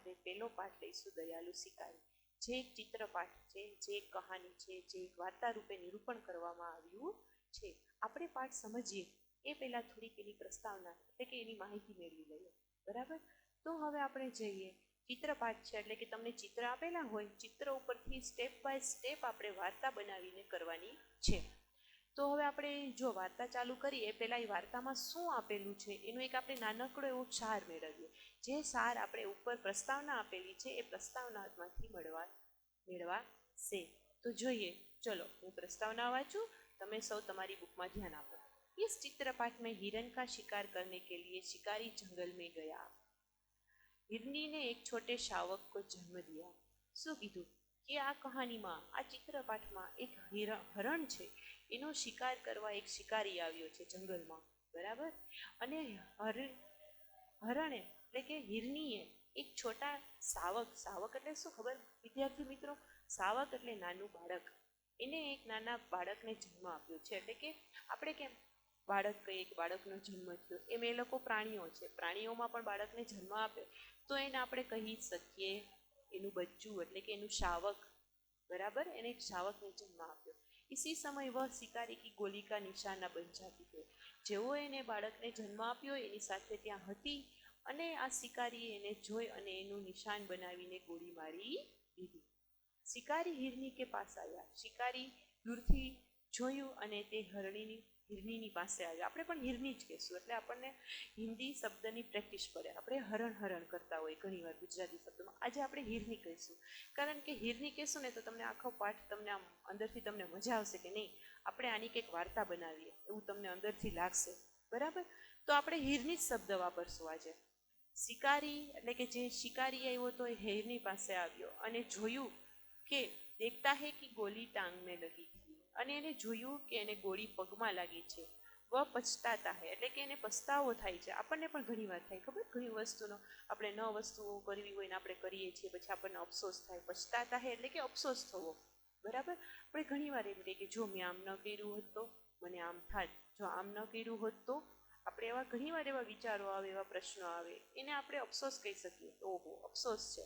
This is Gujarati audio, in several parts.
આપણે પહેલો પાઠ લઈશું દયાલુ શિકારી, જે એક ચિત્રપાઠ છે, જે એક કહાની છે, જે એક વાર્તા રૂપે નિરૂપણ કરવામાં આવ્યું છે. આપણે પાઠ સમજીએ એ પહેલાં થોડીક એની પ્રસ્તાવના એટલે કે એની માહિતી મેળવી લઈએ. બરાબર? તો હવે આપણે જઈએ. ચિત્રપાઠ છે એટલે કે તમને ચિત્ર આપેલા હોય, ચિત્ર ઉપરથી સ્ટેપ બાય સ્ટેપ આપણે વાર્તા બનાવીને કરવાની છે. તો હવે આપણે જો વાર્તા ચાલુ કરીએ એ પહેલાં એ વાર્તામાં શું આપેલું છે એનો એક આપણે નાનકડો એવો સાર મેળવીએ. જે સાર આપણે ઉપર પ્રસ્તાવના આપેલી છે એ પ્રસ્તાવનામાંથી મેળવાશે. તો જોઈએ, ચલો હું પ્રસ્તાવના વાંચું, તમે સૌ તમારી બુકમાં ધ્યાન આપો. इस चित्रपाठ में हिरण का शिकार करने के लिए शिकारी जंगल में गया. हिरनी ने एक छोटे शावक को जन्म दिया. શું કીધું કે આ કહાનીમાં, આ ચિત્રપાઠમાં એક હરણ છે, એનો શિકાર કરવા એક શિકારી આવ્યો છે જંગલમાં. બરાબર? અને હરણે એટલે કે હિરનીએ એક છોટા શાવક, શાવક એટલે શું ખબર વિદ્યાર્થી મિત્રો? શાવક એટલે નાનું બાળક. એને એક નાના બાળકને જન્મ આપ્યો છે. એટલે કે આપણે કેમ બાળક કહીએ કે બાળકનો જન્મ થયો, એમ એ લોકો પ્રાણીઓ છે, પ્રાણીઓમાં પણ બાળકને જન્મ આપે તો એને આપણે કહી શકીએ એનું બચ્ચું એટલે કે એનું શાવક. બરાબર? એને એક શાવકને જન્મ આપ્યો. इसी समय वह शिकारी की गोली का निशाना बन जाती है. જેવો એને બાળકને જન્મ આપ્યો એની સાથે ત્યાં હતી અને આ શિકારીએ એને જોઈ અને એનું નિશાન બનાવીને ગોળી મારી દીધી. શિકારી હિરની કે પાસ આવ્યા. શિકારી દૂરથી જોયું અને તે હિરનીની પાસે આવ્યા. આપણે પણ હિરની જ કહેશું એટલે આપણને હિન્દી શબ્દની પ્રેક્ટિસ પડે. આપણે હરણ કરતા હોય ઘણીવાર ગુજરાતી શબ્દોમાં. આજે આપણે હિરની કહીશું, કારણ કે હિરની કહેશું ને તો તમને આખો પાઠ તમને આમ અંદરથી તમને મજા આવશે કે નહીં, આપણે આની કંઈક વાર્તા બનાવીએ એવું તમને અંદરથી લાગશે. બરાબર? તો આપણે હિરની જ શબ્દ વાપરશું આજે. શિકારી એટલે કે જે શિકારી આવ્યો તો એ હિરની પાસે આવ્યો અને જોયું કે દેખતા હે કે ગોલી ટાંગ મેં લગી થી. અને એને જોયું કે એને ગોળી પગમાં લાગી છે. વ પછતાતા હે એટલે કે એને પસ્તાવો થાય છે. આપણને પણ ઘણી વાર થાય, ખબર? ઘણી વસ્તુનો આપણે ન વસ્તુઓ કરવી હોય ને આપણે કરીએ છીએ, પછી આપણને અફસોસ થાય. પછતાતા હે એટલે કે અફસોસ થવો. બરાબર? આપણે ઘણી વાર એમ કહીએ કે જો મેં આમ ન કર્યું હોત તો મને આમ થાત, જો આમ ન કર્યું હોત તો. આપણે એવા ઘણી વાર એવા વિચારો આવે, એવા પ્રશ્નો આવે, એને આપણે અફસોસ કહી શકીએ. ઓહો, અફસોસ છે.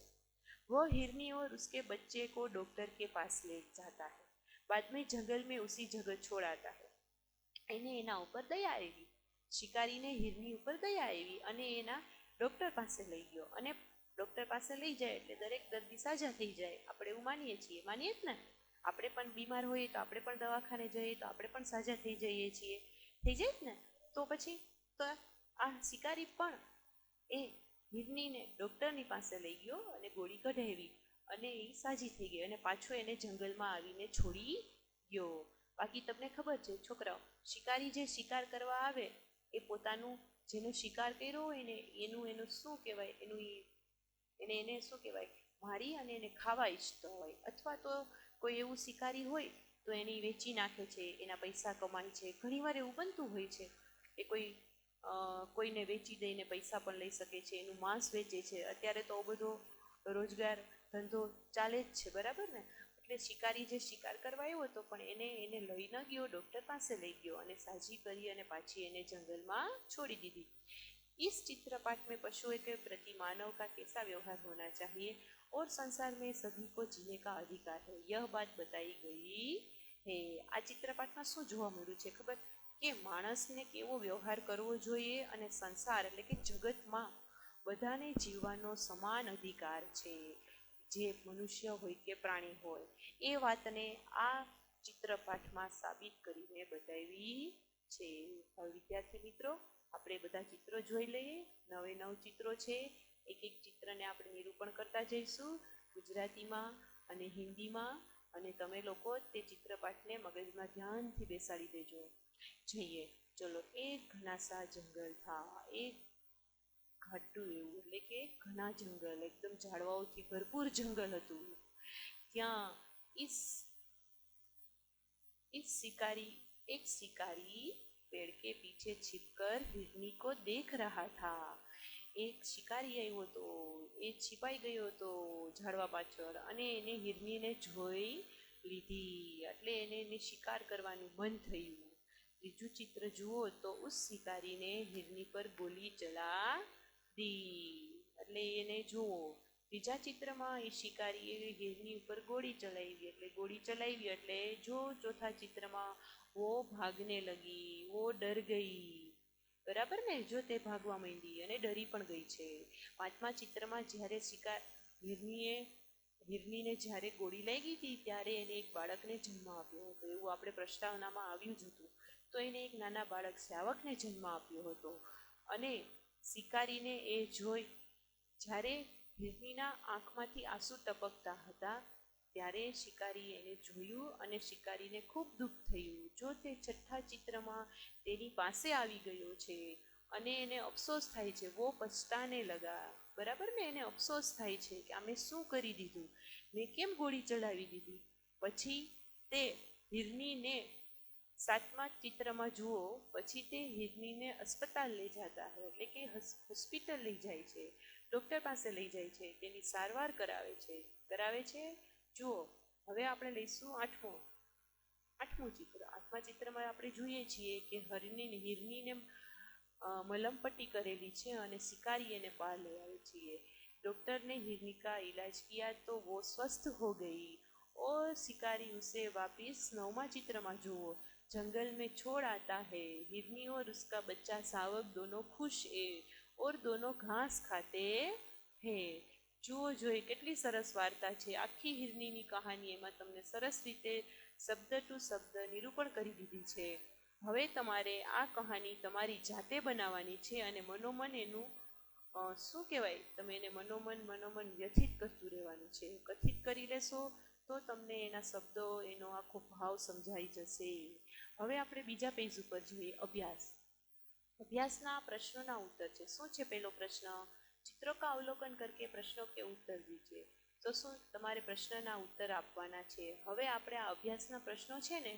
वो हिरनी और उसके बच्चे को डॉक्टर के पास ले जाता है. बाद में जंगल में उसी जगह छोड़ आता है. એને એના ઉપર દયા આવી. શિકારીને હિરની ઉપર દયા આવી અને એના ડૉક્ટર પાસે લઈ ગયો. અને ડૉક્ટર પાસે લઈ જાય એટલે દરેક દર્દી સાજા થઈ જાય. આપણે એવું માનીએ છીએ, માનીએ જ ને? આપણે પણ બીમાર હોઈએ તો આપણે પણ દવાખાને જઈએ તો આપણે પણ સાજા થઈ જઈએ છીએ. થઈ જાય જ ને? તો પછી તો આ શિકારી પણ એ હિરનીને ડૉક્ટરની પાસે લઈ ગયો અને ગોળી કઢાવી અને એ સાજી થઈ ગઈ અને પાછો એને જંગલમાં આવીને છોડી ગયો. બાકી તમને ખબર છે છોકરાઓ, શિકારી જે શિકાર કરવા આવે એ પોતાનું જેનો શિકાર કર્યો હોય ને એનું શું કહેવાય, એને શું કહેવાય, મારી અને એને ખાવા ઈચ્છતો હોય. અથવા તો કોઈ એવું શિકારી હોય તો એને વેચી નાખે છે, એના પૈસા કમાય છે. ઘણીવાર એવું બનતું હોય છે કે કોઈને વેચી દઈને પૈસા પણ લઈ શકે છે, એનું માંસ વેચે છે. અત્યારે તો બધો રોજગાર ધંધો ચાલે જ છે. બરાબર ને? એટલે શિકારી જે શિકાર કરવા આવ્યો હતો પણ એને લઈ ન ગયો, ડૉક્ટર પાસે લઈ ગયો અને સાજી કરી અને પાછી એને જંગલમાં છોડી દીધી. इस चित्रपाठ में पशुओं के प्रति मानव का कैसा व्यवहार होना चाहिए और संसार में सभी को जीने का अधिकार है, यह बात बताई गई है. આ ચિત્રપાઠમાં શું જોવા મળ્યું છે ખબર? કે માણસને કેવો વ્યવહાર કરવો જોઈએ અને સંસાર એટલે કે જગતમાં બધાને જીવવાનો સમાન અધિકાર છે, જે મનુષ્ય હોય કે પ્રાણી હોય. એ વાતને આ ચિત્રપાઠમાં સાબિત કરીને બતાવી છે. હવે વિદ્યાર્થી મિત્રો, આપણે બધા ચિત્રો જોઈ લઈએ. 9 ચિત્રો છે. એક ચિત્રને આપણે નિરૂપણ કરતા જઈશું ગુજરાતીમાં અને હિન્દીમાં, અને તમે લોકો તે ચિત્રપાઠને મગજમાં ધ્યાનથી બેસાડી દેજો. જઈએ, ચલો. એક ઘનાસા જંગલ થા. એક ઘાટું એવું એટલે કે ઘણા જંગલ, એકદમ ઝાડવાઓથી ભરપૂર જંગલ હતું. ત્યાં एक शिकारी पेड़ के पीछे छिपकर हिरनी को देख रहा था. એક શિકારી આવ્યો હતો, એ छिपाઈ ગયો હતો ઝાડવા પાછળ અને એને હિરનીને જોઈ લીધી એટલે એને શિકાર કરવાનું મન થયું. ત્રીજું ચિત્ર જુઓ તો ઉસ શિકારીને હિરની પર ગોલી ચલા દી. એટલે એને જુઓ ત્રીજા ચિત્રમાં એ શિકારીએ હિરની ઉપર ગોળી ચલાવી એટલે જો ચોથા ચિત્રમાં વો ભાગને લગી, વો ડર ગઈ, બરાબર ને, જો તે ભાગવા માંડી અને ડરી પણ ગઈ છે. પાંચમા ચિત્રમાં જ્યારે હિરનીને જ્યારે ગોળી લાગી હતી ત્યારે એને એક બાળકને જન્મ આપ્યો હતો, એવું આપણે પ્રસ્તાવનામાં આવ્યું જ હતું. તો એને એક નાના બાળક શ્યાવકને જન્મ આપ્યો હતો અને શિકારીને એ જોઈ જ્યારે હિરનીના આંખમાંથી આંસુ ટપકતા હતા ત્યારે શિકારી એને જોયું અને શિકારીને ખૂબ દુઃખ થયું. જો તે છઠ્ઠા ચિત્રમાં તેની પાસે આવી ગયો છે અને એને અફસોસ થાય છે, વો પછતાને લગા, બરાબર ને, એને અફસોસ થાય છે કે અમે શું કરી દીધું, મેં કેમ ગોળી ચડાવી દીધી. પછી તે હિરનીને સાતમા ચિત્રમાં જુઓ, પછી તે હિરનીને અસ્પતાલ લઈ જતા હોય એટલે કે હોસ્પિટલ લઈ જાય છે, ડૉક્ટર પાસે લઈ જાય છે, તેની સારવાર કરાવે છે. જુઓ, હવે આપણે લઈશું આઠમું ચિત્ર. આઠમા ચિત્રમાં આપણે જોઈએ છીએ કે હિરનીને મલમપટ્ટી કરેલી છે અને શિકારી એને બહાર લઈ આવે છે. डॉक्टर ने हिरनी का इलाज किया तो वो स्वस्थ हो गई और शिकारी उसे वापिस नौमा चित्र में जुओ जंगल में छोड़ आता है. हिरनी और उसका बच्चा सावक दोनों खुश है और दोनों घास खाते हैं. જુઓ જોઈએ કેટલી સરસ વાર્તા છે. આખી હિરનીની કહાની એમાં તમને સરસ રીતે શબ્દ ટુ શબ્દ નિરૂપણ કરી દીધી છે. હવે તમારે આ કહાની તમારી જાતે બનાવવાની છે અને મનોમન એનું શું કહેવાય, તમે એને મનોમન વ્યથિત કરતું રહેવાનું છે. કથિત કરી લેશો તો તમને એના શબ્દો, એનો આખો ભાવ સમજાઈ જશે. હવે આપણે બીજા પેજ ઉપર જોઈએ, અભ્યાસના પ્રશ્નોના ઉત્તર છે. શું છે પહેલો પ્રશ્ન? चित्रों का अवलोकन करके प्रश्नों के उत्तर दीजिए. तो શું તમારે પ્રશ્નના ઉત્તર આપવાના છે. હવે આપણે આ અભ્યાસના પ્રશ્નો છે ને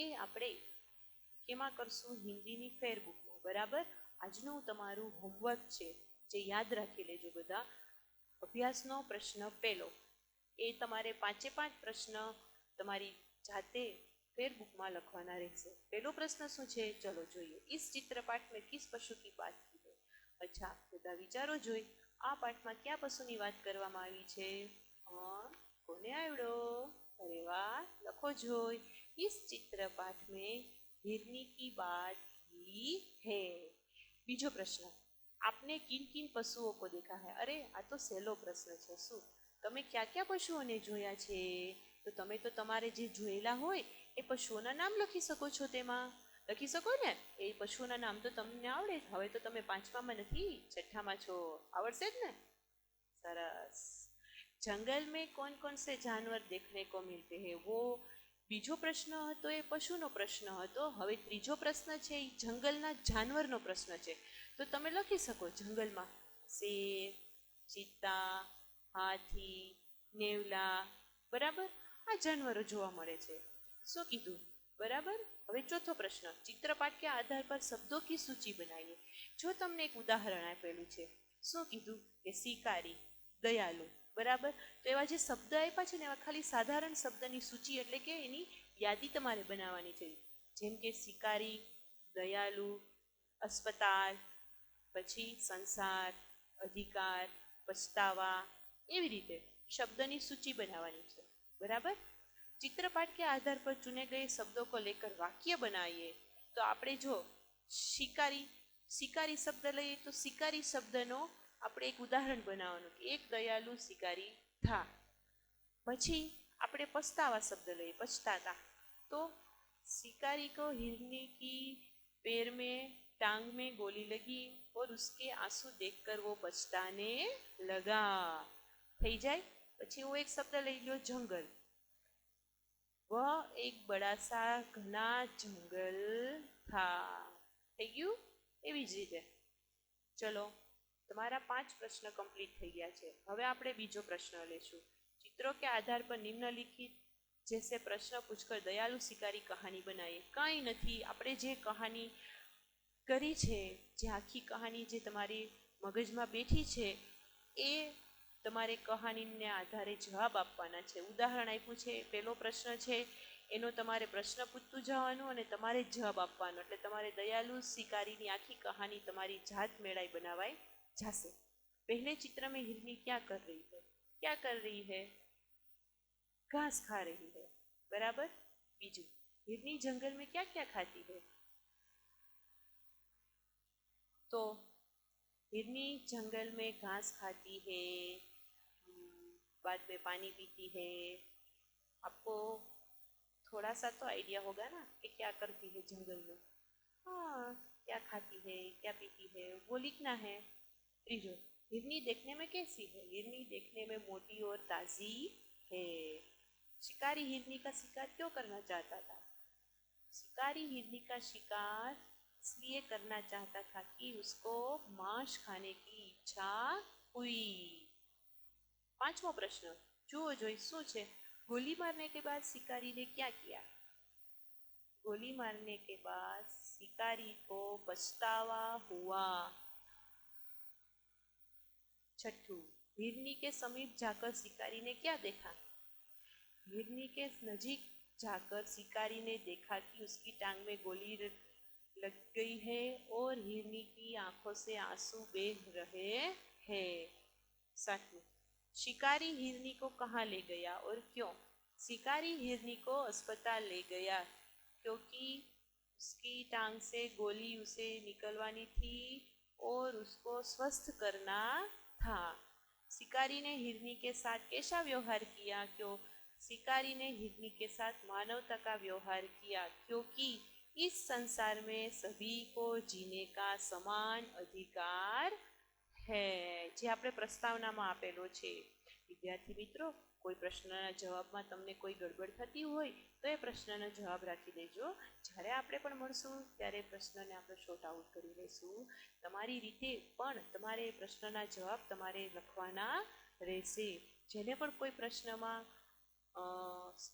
એ આપણે કેમાં કરશું? હિન્દીની ફેરબુકમાં, બરાબર. આજનું તમારું હોમવર્ક છે જે યાદ રાખી લેજો બધા. અભ્યાસનો પ્રશ્ન પહેલો, એ તમારે 5 પ્રશ્ન તમારી જાતે ફેરબુકમાં લખવાના રહેશે. પહેલો પ્રશ્ન શું છે ચલો જોઈએ. इस चित्रपाठ में किस पशु की बात की है? અચ્છા, બધા વિચારો જોઈ આ પાઠમાં કયા પશુની વાત કરવામાં આવી છે? કોને આવડો? અરે વાહ, લખો જોઈ. इस चित्रपाठ में हिरनी की बात की है. બીજો પ્રશ્ન, आपने किन किन पशुओं को देखा है? અરે આ તો સહેલો પ્રશ્ન છે. શું તમે ક્યાં ક્યાં પશુઓને જોયા છે? તો તમે તો તમારે જે જોયેલા હોય એ પશુઓના નામ લખી શકો છો. તેમાં લખી શકો ને? એ પશુઓના નામ તો તમને આવડે. હવે તો તમે 5મામાં નથી, 6ઠામાં છો, આવડશે જ ને? સરસ. જંગલ में कौन कौन से जानवर देखने को मिलते हैं? वो બીજો પ્રશ્ન હતો એ પશુનો પ્રશ્ન હતો. હવે ત્રીજો પ્રશ્ન છે એ જંગલના જાનવરનો પ્રશ્ન છે. તો તમે લખી શકો જંગલમાં શેર, ચિત્તા, હાથી, નેવલા, બરાબર, આ જાનવરો જોવા મળે છે. શું કીધું? બરાબર. હવે ચોથો પ્રશ્ન, चित्रपाठ के आधार पर शब्दों की सूची बनाइए. જો તમને એક ઉદાહરણ આપેલું છે, શું કીધું કે શિકારી, દયાલુ, બરાબર. તો એવા જે શબ્દ આપ્યા છે ને એવા ખાલી સાધારણ શબ્દની સૂચિ એટલે કે એની યાદી તમારે બનાવવાની છે. જેમ કે શિકારી, દયાલુ, અસ્પતાલ, પછી સંસાર, અધિકાર, પછતાવા, એવી રીતે શબ્દની સૂચિ બનાવવાની છે, બરાબર. चित्रपाठ के आधार पर चुने गए शब्दों को लेकर वाक्य बनाइए. तो આપણે જો શિકારી શબ્દ લઈએ તો શિકારી શબ્દનો આપણે એક ઉદાહરણ બનાવવાનું કે એક દયાલુ શિકારી થા. પછી આપણે પછતાવા શબ્દ લઈએ, પછતાતા. તો शिकारी को हिरनी की पैर में टांग में गोली लगी और उसके आंसू देखकर वो पछताने लगा. થઈ જાય. પછી હું એક શબ્દ લઈ લ્યો, જંગલ. वह एक बड़ा सा घना जंगल था. થઈ ગયું. એવી જ રીતે ચલો, તમારા 5 પ્રશ્ન કમ્પ્લીટ થઈ ગયા છે. હવે આપણે બીજો પ્રશ્ન લેશું. चित्रों के आधार पर निम्नलिखित जैसे प्रश्न पूछकर दयालु शिकारी कहानी बनाइए. કાંઈ નથી, આપણે જે કહાની કરી છે, જે આખી કહાની જે તમારી મગજમાં બેઠી છે એ તમારે કહાનીને આધારે જવાબ આપવાના છે. ઉદાહરણ આપ્યું છે, પહેલો પ્રશ્ન છે એનો તમારે પ્રશ્ન પૂછતું જવાનું અને તમારે જ જવાબ આપવાનો. એટલે તમારે દયાલુ શિકારીની આખી કહાની તમારી જાત મેળાઈ બનાવાઈ જશે. पहले चित्र में हिरनी क्या कर रही है? क्या कर रही है? घास खा रही है, बराबर। बीजू, हिरनी जंगल में क्या क्या खाती है? तो हिरनी जंगल में घास खाती है, बाद में पानी पीती है। आपको थोड़ा सा तो आइडिया होगा ना कि क्या करती है जंगल में। हाँ, क्या खाती है, क्या पीती है, वो लिखना है। त्रीजो, हिरनी देखने में कैसी है? हिरनी देखने में मोटी और ताजी है। शिकारी हिरनी का शिकार क्यों करना चाहता था? शिकारी हिरनी का शिकार इसलिए करना चाहता था कि उसको मांस खाने की इच्छा हुई। पांचवा प्रश्न, जुओ जोई શું છે? गोली मारने के बाद शिकारी ने क्या किया? गोली मारने के बाद शिकारी को पछतावा हुआ। छठू, हिरनी के समीप जाकर शिकारी ने क्या देखा? हिरनी के नजीक जाकर शिकारी ने देखा कि उसकी टांग में गोली लग गई है और हिरनी की आंखों से आंसू बह रहे हैं। सातवें, शिकारी हिरनी को कहाँ ले गया और क्यों? शिकारी हिरनी को अस्पताल ले गया क्योंकि उसकी टांग से गोली उसे निकलवानी थी और उसको स्वस्थ करना था। शिकारी ने हिरनी के साथ कैसा व्यवहार किया? क्यों? शिकारी ने हिरनी के साथ मानवता का व्यवहार किया क्योंकि इस संसार में सभी को जीने का समान अधिकार है, જે આપણે પ્રસ્તાવનામાં આપેલો છે। વિદ્યાર્થી મિત્રો, કોઈ પ્રશ્નના જવાબમાં તમને કોઈ ગડબડ થતી હોય તો એ પ્રશ્નનો જવાબ રાખી દેજો। જ્યારે આપણે પણ મળશું ત્યારે પ્રશ્નને આપણે શોર્ટ આઉટ કરી લઈશું। તમારી રીતે પણ તમારે પ્રશ્નના જવાબ તમારે લખવાના રહેશે। જેને પણ કોઈ પ્રશ્નમાં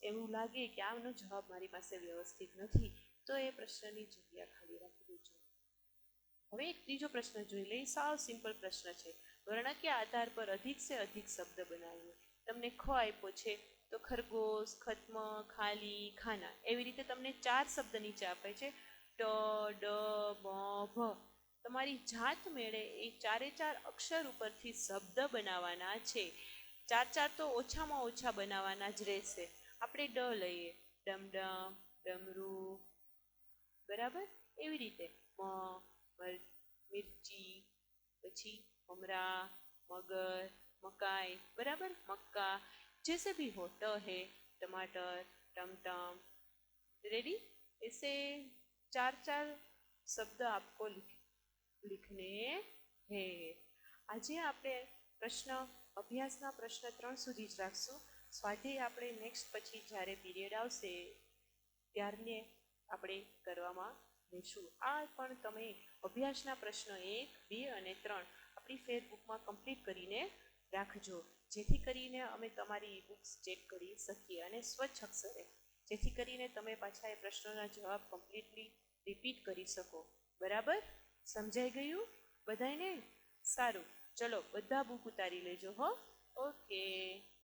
એવું લાગે કે આનો જવાબ મારી પાસે વ્યવસ્થિત નથી તો એ પ્રશ્નની જગ્યા ખાલી રાખી દેજો। હવે એક ત્રીજો પ્રશ્ન જોઈ લઈએ। સાવ સિમ્પલ પ્રશ્ન છે। વર્ણ के आधार पर अधिक से अधिक शब्द बनाइए। તમને ખ આપ્યો છે તો ખરગોશ, ખત્મ, ખાલી, ખાના, એવી રીતે તમને 4 શબ્દ નીચે આપે છે, ટ, ડ, બ, ભ। તમારી જાત મેળે એ 4 અક્ષર ઉપરથી શબ્દ બનાવવાના છે। 4 તો ઓછામાં ઓછા બનાવવાના જ રહેશે। આપણે ડ લઈએ, ડમડમ, ડમરું, બરાબર। એવી રીતે मिर्ची, પછી ममरा, मगर, मकाई, बराबर, मक्का, जैसे भी हो। ट है टमाटर, टमटम, रेडी। ऐसे 4 शब्द आपको लिखने हैं। आज आपणे प्रश्न अभ्यासना प्रश्न 3 सुधी ज राखशुं। स्वाध्याय आपणे नेक्स्ट पछी ज्यारे पीरियड आवशे त्यारने આપણે કરવામાં લેશું। આ પણ તમે અભ્યાસના પ્રશ્ન 1, 2 અને 3 આપણી ફેસબુકમાં કમ્પ્લીટ કરીને રાખજો, જેથી કરીને અમે તમારી બુક્સ ચેક કરી શકીએ અને સ્વચ્છ અક્ષરે, જેથી કરીને તમે પાછા એ પ્રશ્નોના જવાબ કમ્પ્લીટલી રિપીટ કરી શકો। બરાબર? સમજાઈ ગયું બધાને? સારું, ચલો બધા બુક ઉતારી લેજો હો। ઓકે।